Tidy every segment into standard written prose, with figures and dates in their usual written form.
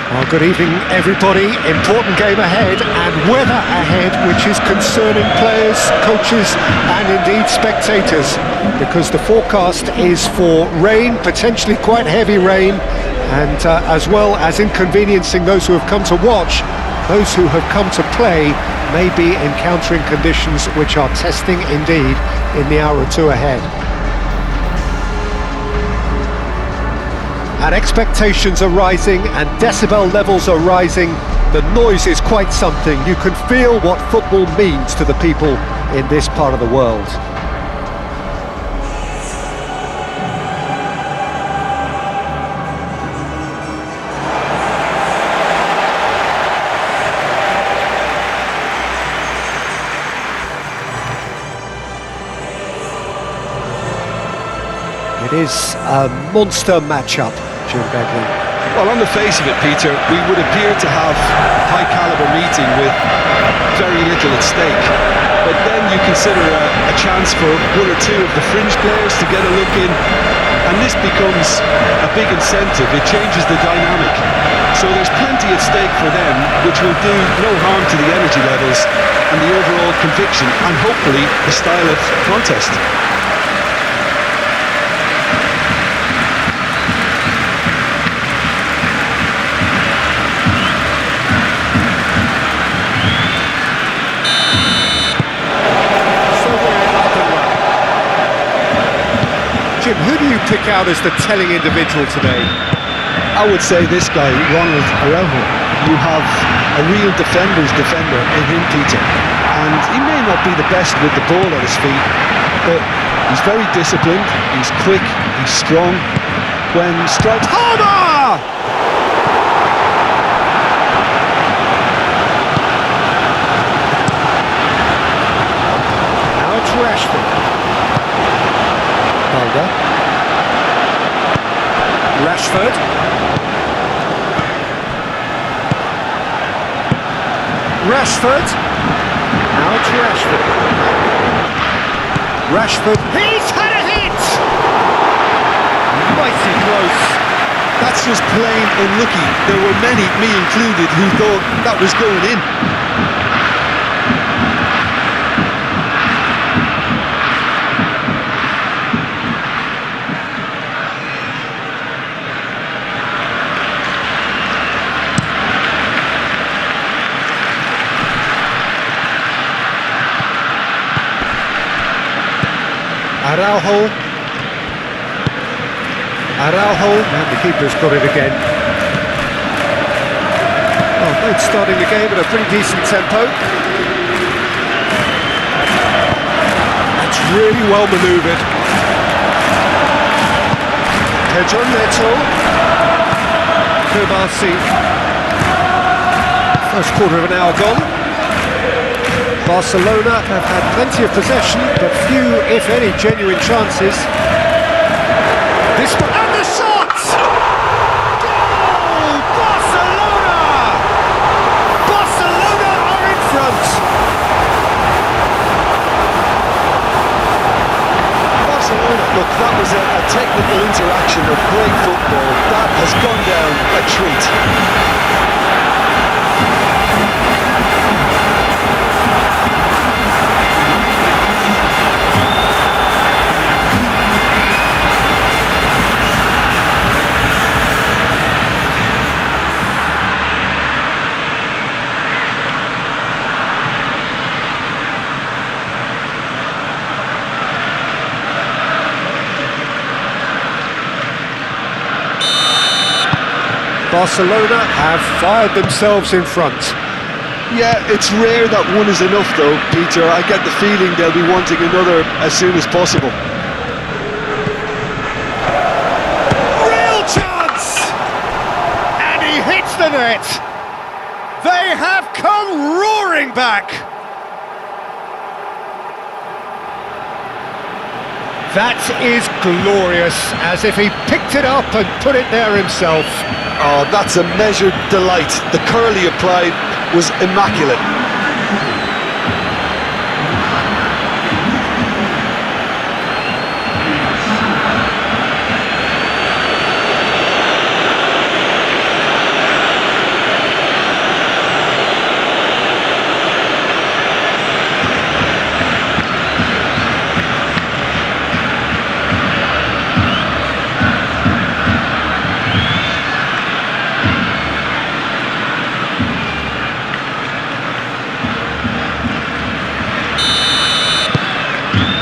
Well, good evening, everybody. Important game ahead and weather ahead, which is concerning players, coaches and indeed spectators, because the forecast is for rain, potentially quite heavy rain, and as well as inconveniencing those who have come to watch, those who have come to play may be encountering conditions which are testing indeed in the hour or two ahead. And expectations are rising and decibel levels are rising. The noise is quite something. You can feel what football means to the people in this part of the world. It is a monster matchup, Jim Begley. Well, on the face of it, Peter, we would appear to have a high-caliber meeting with very little at stake. But then you consider a chance for one or two of the fringe players to get a look in, and this becomes a big incentive. It changes the dynamic. So there's plenty at stake for them, which will do no harm to the energy levels and the overall conviction, and hopefully the style of contest. Jim, who do you pick out as the telling individual today? I would say this guy, Ronald Araujo. You have a real defender's defender in him, Peter. And he may not be the best with the ball at his feet, but he's very disciplined, he's quick, he's strong. When strikes... Homer! Now it's Rashford. Rashford. Rashford. Now it's Rashford. Rashford. He's had a hit! Mighty close. That's just plain unlucky. There were many, me included, who thought that was going in. Araujo, and the keeper's got it again. Well, both starting the game at a pretty decent tempo. That's really well manoeuvred. Pedro Neto. Kubasi. First quarter of an hour gone. Barcelona have had plenty of possession, but few, if any, genuine chances. This one, and the shot! Goal! Barcelona! Barcelona are in front! Barcelona, look, that was a technical interaction of great football. That has gone down a treat. Barcelona have fired themselves in front. Yeah, it's rare that one is enough though, Peter. I get the feeling they'll be wanting another as soon as possible. Real chance! And he hits the net! They have come roaring back! That is glorious, as if he picked it up and put it there himself. Oh, that's a measured delight. The curl he applied was immaculate.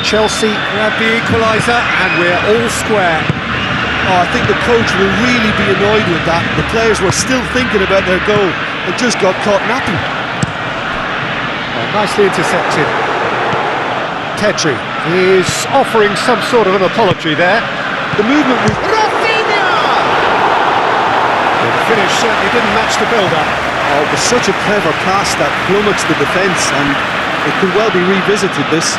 Chelsea grab the equaliser and we're all square. Oh, I think the coach will really be annoyed with that. The players were still thinking about their goal and just got caught napping. Well, nicely intercepted. Pedri is offering some sort of an apology there. The movement was... Rafinha! The finish certainly didn't match the build-up. Oh, it was such a clever pass that flummoxed the defence, and it could well be revisited, this.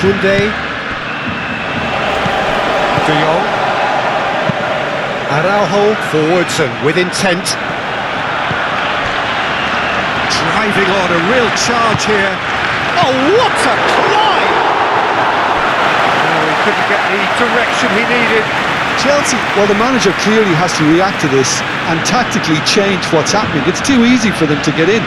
Koundé, De Jong, Araujo forwards and with intent. Driving on, a real charge here. Oh, what a climb! Oh, he couldn't get the direction he needed. Chelsea, well, the manager clearly has to react to this and tactically change what's happening. It's too easy for them to get in.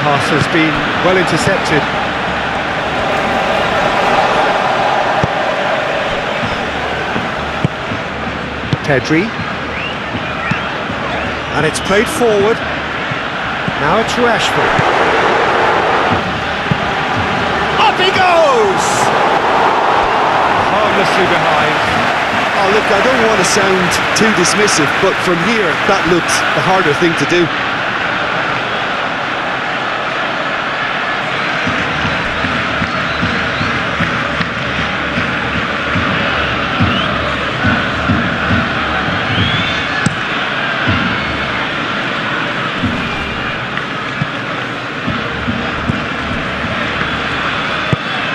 Pass has been well intercepted. Pedri. And it's played forward. Now it's Rashford. Up he goes! Harmlessly behind. Oh, look, I don't want to sound too dismissive, but from here, that looked the harder thing to do.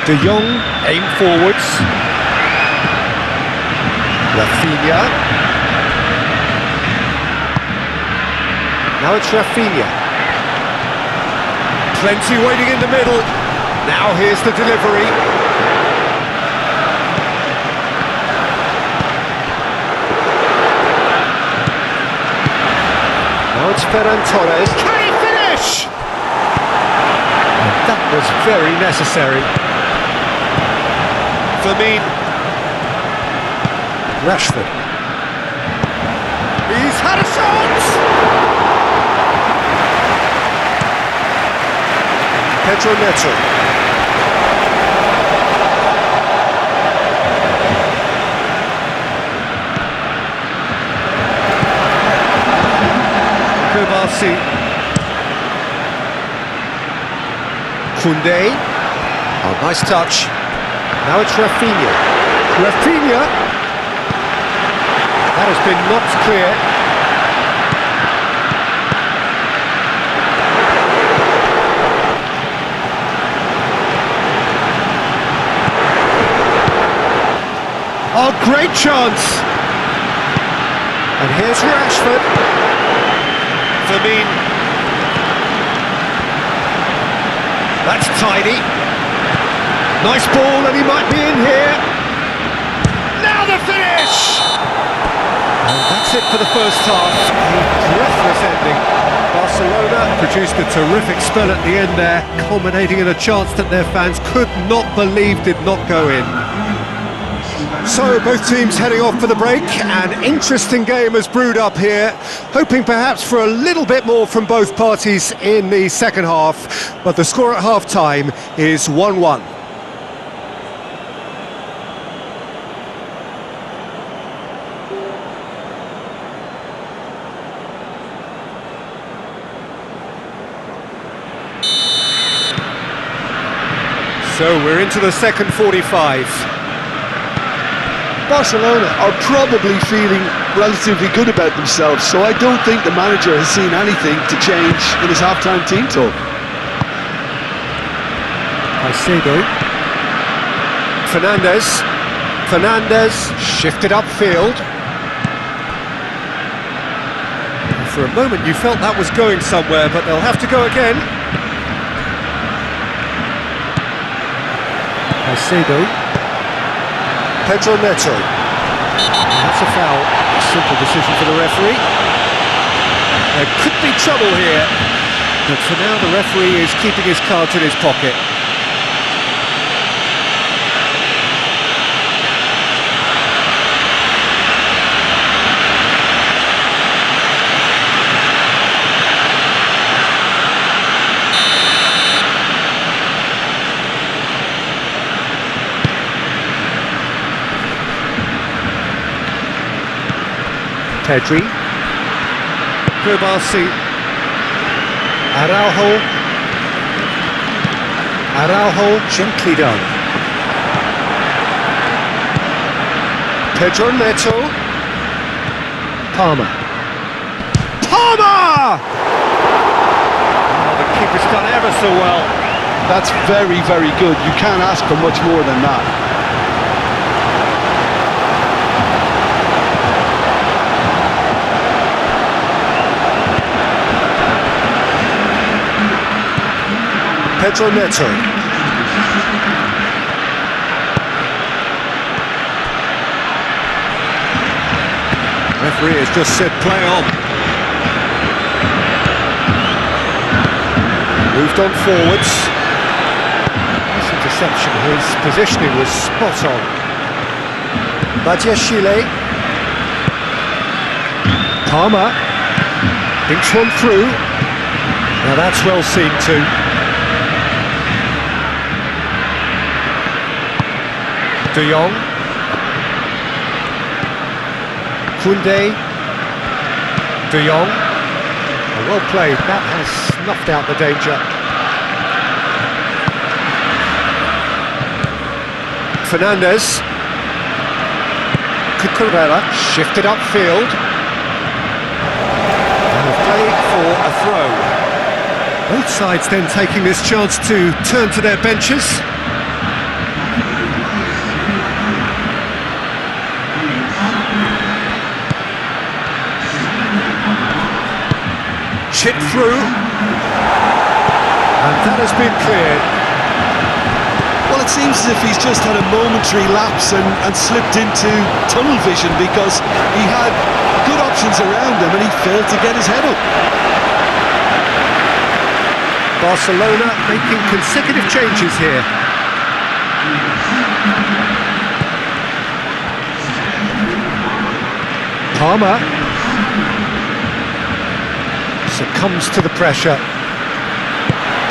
De Jong, aim forwards. Rafinha. Now it's Rafinha. Plenty waiting in the middle. Now here's the delivery. Now it's Ferran Torres. Can he finish? That was very necessary. Firmino. Rashford. He's had a shot! Pedro Neto. Kovacic. Koundé. Oh, nice touch. Now it's Rafinha. Rafinha! That has been knocked clear. Oh, great chance! And here's Rashford. Firmino. That's tidy. Nice ball, and he might be in here. Now the finish! And that's it for the first half. A breathless ending. Barcelona produced a terrific spell at the end there, culminating in a chance that their fans could not believe did not go in. So both teams heading off for the break. An interesting game has brewed up here, hoping perhaps for a little bit more from both parties in the second half, but the score at half-time is 1-1. So we're into the second 45. Barcelona are probably feeling relatively good about themselves, so I don't think the manager has seen anything to change in his half-time team talk. Caicedo. Fernandes shifted upfield. For a moment you felt that was going somewhere, but they'll have to go again. Caicedo. Pedro Neto. That's a foul. Simple decision for the referee. There could be trouble here, but for now the referee is keeping his cards in his pocket. Pedri, Kubasi, Araujo, gently done. Pedro Neto, Palmer. Oh, the keeper's done ever so well. That's very, very good. You can't ask for much more than that. Pedro Neto. Referee has just said play on. Moved on forwards. This interception, his positioning was spot on. Badiashile. Palmer. Dinks one through. Now that's well seen too. De Jong, Koundé, De Jong, well played, that has snuffed out the danger. Fernandes, Cucurella, shifted upfield, and a play for a throw. Both sides then taking this chance to turn to their benches. Chip through, and that has been cleared. Well, it seems as if he's just had a momentary lapse and slipped into tunnel vision, because he had good options around him and he failed to get his head up. Barcelona making consecutive changes here. Palmer succumbs to the pressure.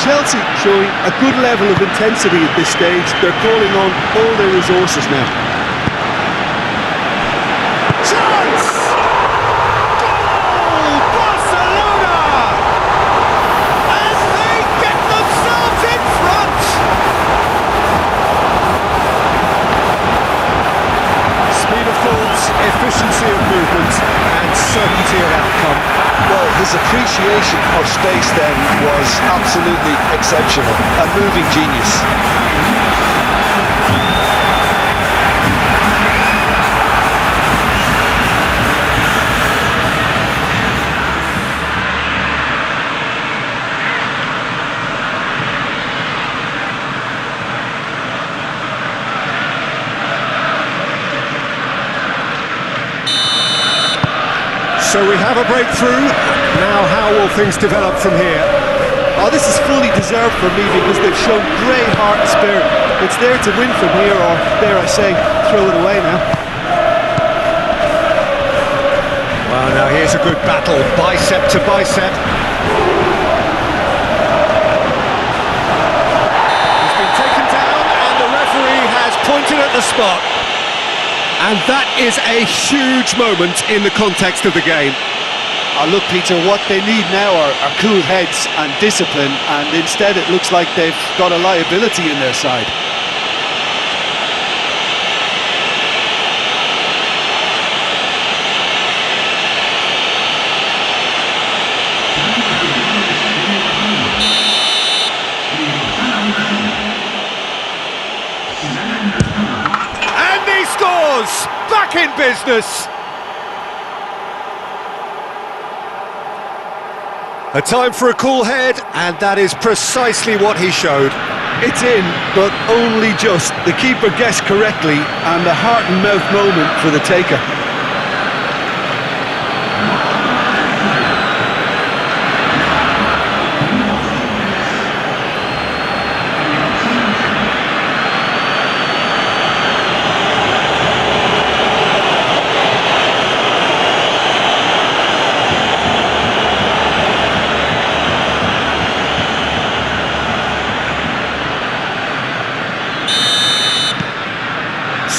Chelsea showing a good level of intensity at this stage. They're calling on all their resources now. Chance! Goal! Barcelona! As they get themselves in front! Speed of thought, efficiency of movement, and certainty of outcome. Well, his appreciation of space then was absolutely exceptional. A moving genius. So we have a breakthrough. Now how will things develop from here? Oh, this is fully deserved for me, because they've shown great heart and spirit. It's there to win from here, or dare I say, throw it away now. Well, now here's a good battle, bicep to bicep. He's been taken down and the referee has pointed at the spot. And that is a huge moment in the context of the game. Look, Peter, what they need now are cool heads and discipline, and instead it looks like they've got a liability in their side. And he scores! Back in business! A time for a cool head, and that is precisely what he showed. It's in, but only just. The keeper guessed correctly, and a heart and mouth moment for the taker.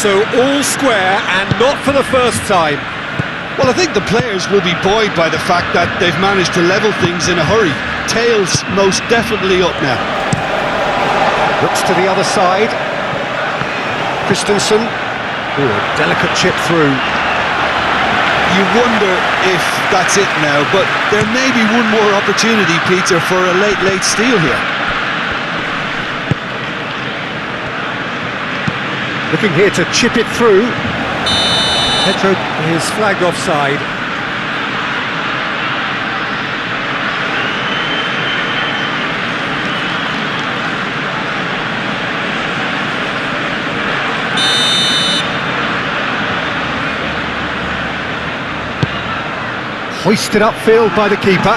So all square, and not for the first time. Well, I think the players will be buoyed by the fact that they've managed to level things in a hurry. Tails most definitely up now. Looks to the other side. Christensen. Ooh, a delicate chip through. You wonder if that's it now, but there may be one more opportunity, Peter, for a late steal here. Looking here to chip it through. Pedro is flagged offside. Hoisted upfield by the keeper.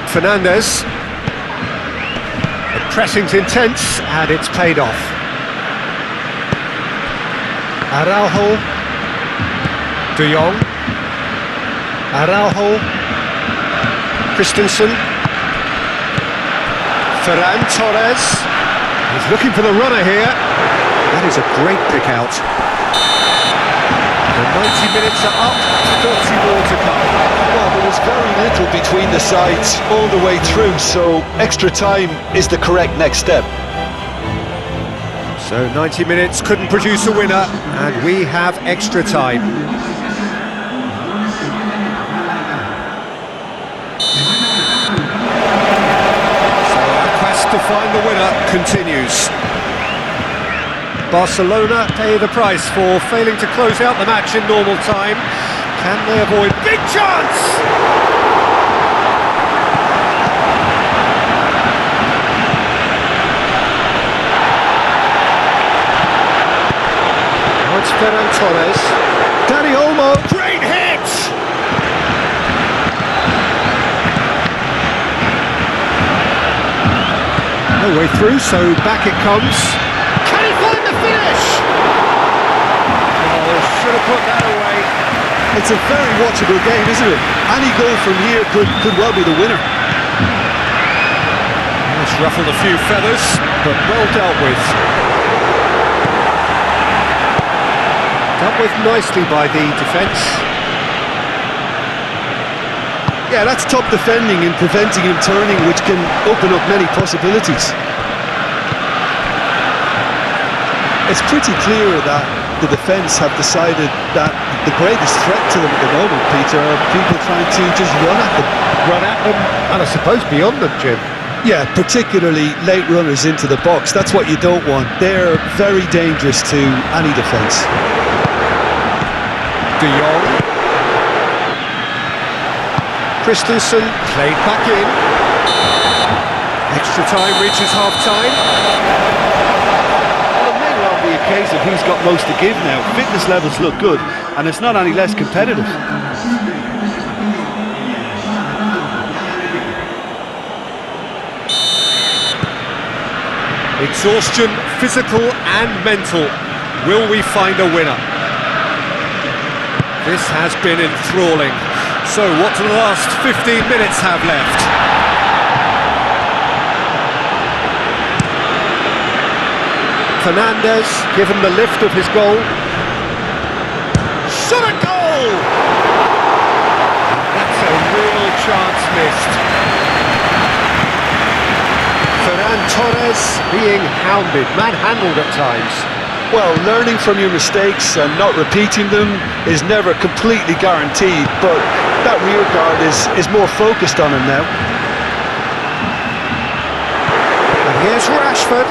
Fernandez. The pressing's intense and it's paid off. Araujo, De Jong, Araujo, Christensen, Ferran Torres, he's looking for the runner here, that is a great pick out. The 90 minutes are up, 30 more to come. Well, there was very little between the sides all the way through, so extra time is the correct next step. So 90 minutes couldn't produce a winner, and we have extra time. So our quest to find the winner continues. Barcelona pay the price for failing to close out the match in normal time. Can they avoid big chance? It's Ferran Torres. Dani Olmo, great hit! No way through, so back it comes. Can he find the finish? Oh, should have put that away. It's a very watchable game, isn't it? Any goal from here could well be the winner. It's ruffled a few feathers, but well dealt with. Dealt with nicely by the defence. Yeah, that's top defending and preventing him turning, which can open up many possibilities. It's pretty clear that the defence have decided that the greatest threat to them at the moment, Peter, are people trying to just run at them. Run at them, and I suppose beyond them, Jim. Yeah, particularly late runners into the box. That's what you don't want. They're very dangerous to any defence. De Jong. Christensen played back in. Extra time reaches half-time. Well, it may well be a case of who's got most to give now. Fitness levels look good, and it's not any less competitive. Exhaustion, physical and mental. Will we find a winner? This has been enthralling. So what do the last 15 minutes have left? Fernandez given the lift of his goal. Shot a goal! That's a real chance missed. Ferran Torres being hounded, manhandled at times. Well, learning from your mistakes and not repeating them is never completely guaranteed, but that rear guard is more focused on him now. And here's Rashford.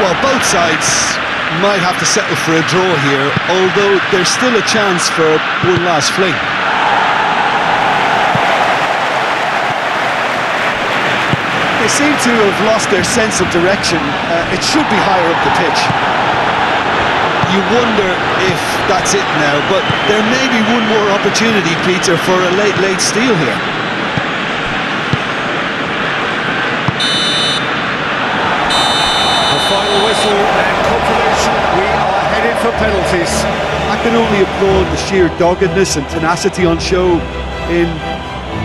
Well, both sides might have to settle for a draw here, although there's still a chance for one last fling. They seem to have lost their sense of direction. It should be higher up the pitch. You wonder if that's it now, but there may be one more opportunity, Peter, for a late steal here. The final whistle and confirmation we are headed for penalties. I can only applaud the sheer doggedness and tenacity on show in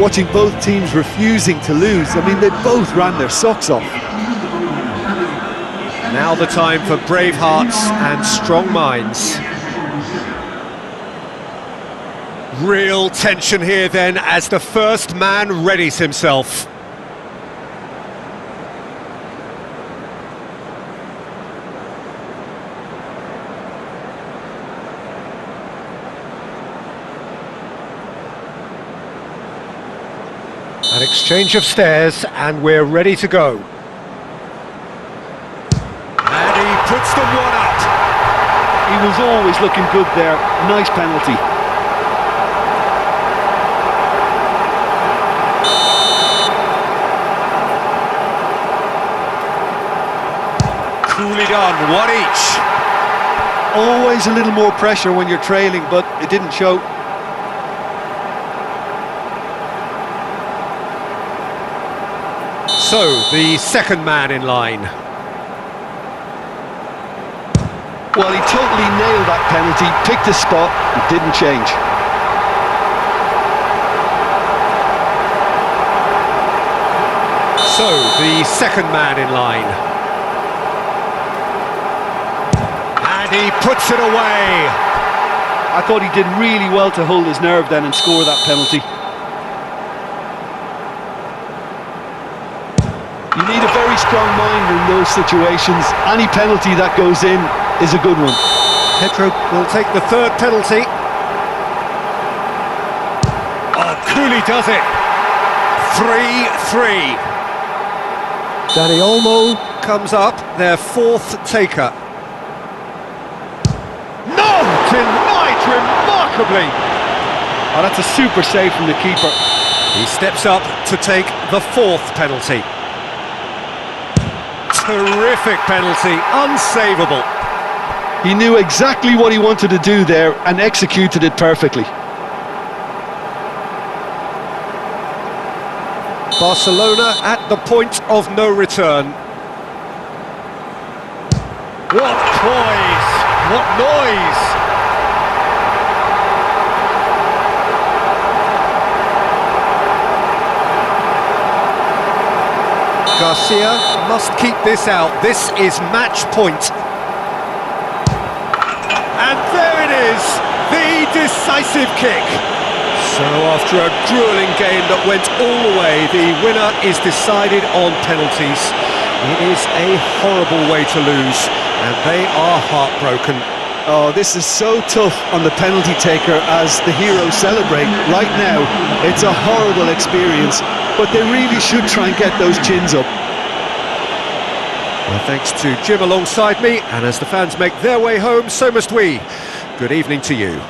watching both teams refusing to lose. I mean, they both ran their socks off. Now the time for brave hearts and strong minds. Real tension here then as the first man readies himself. An exchange of stares and we're ready to go. And he puts them one up. He was always looking good there. Nice penalty. Coolly done, one each. Always a little more pressure when you're trailing, but it didn't show. So, the second man in line. Well, he totally nailed that penalty, picked a spot, and didn't change. So, the second man in line. And he puts it away. I thought he did really well to hold his nerve then and score that penalty. You need a very strong mind in those situations. Any penalty that goes in is a good one. Pedro will take the third penalty. Oh, Cooley does it. 3-3. Danny Olmo comes up, their fourth taker. No! Denied remarkably. Oh, that's a super save from the keeper. He steps up to take the fourth penalty. Terrific penalty, unsavable. He knew exactly what he wanted to do there and executed it perfectly. Barcelona at the point of no return. What poise! What noise! Garcia must keep this out. This is match point. And there it is, the decisive kick. So after a gruelling game that went all the way, the winner is decided on penalties. It is a horrible way to lose, and they are heartbroken. Oh, this is so tough on the penalty taker as the heroes celebrate. Right now, it's a horrible experience, but they really should try and get those chins up. Well, thanks to Jim alongside me, and as the fans make their way home, so must we. Good evening to you.